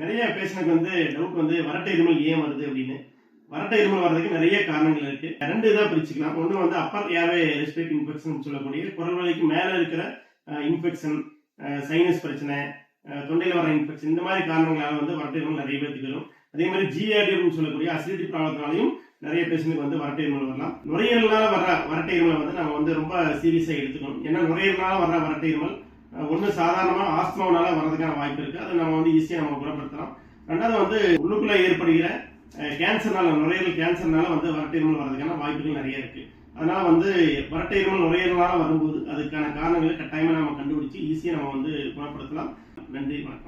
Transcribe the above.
நிறைய பேஷண்ட்க்கு டவுட் வறட்டை இருமல் ஏன் வருது அப்படின்னு. வறட்டை இருமல் வர்றதுக்கு நிறைய காரணங்கள் இருக்கு. 2 இதா பிரிச்சுக்கலாம். ஒண்ணு அப்பர் ஏர்வே ரெஸ்பிரேட்டரி இன்ஃபெக்ஷன் சொல்லக்கூடிய குரல் வலிக்கு மேல இருக்கிற இன்ஃபெக்ஷன், சைனஸ் பிரச்சனை, தொண்டையில வர இன்ஃபெக்ஷன், இந்த மாதிரி காரணங்களால வறட்டை இருமல் நிறைய பேருக்கு வரும். அதே மாதிரி ஜிஆர்டி அப்படின்னு சொல்லக்கூடிய அசிடிட்டி ப்ராப்ளத்தினாலையும் நிறைய பேஷண்ட்க்கு வறட்டை இருமல் வரலாம். நுரையீரலால வர வறட்டை இருமலை நம்ம ரொம்ப சீரியஸா எடுத்துக்கணும். ஏன்னா நுரையீரலால வர வறட்டை இருமல் ஒன்று சாதாரணமா ஆஸ்துமாவனால வர்றதுக்கான வாய்ப்பு இருக்கு. அதை நம்ம ஈஸியா நம்ம குணப்படுத்தலாம். ரெண்டாவது உள்ளுக்குள்ள ஏற்படுகிற கேன்சர்னால, நுரையீரல் கேன்சர்னால வறட்டை இருமல் வர்றதுக்கான வாய்ப்புகள் நிறைய இருக்கு. அதனால வறட்டை இருமல் நுரையீரலால வரும்போது அதுக்கான காரணங்களை கட்டாயமா நம்ம கண்டுபிடிச்சு ஈஸியா நம்ம குணப்படுத்தலாம். நன்றி, வணக்கம்.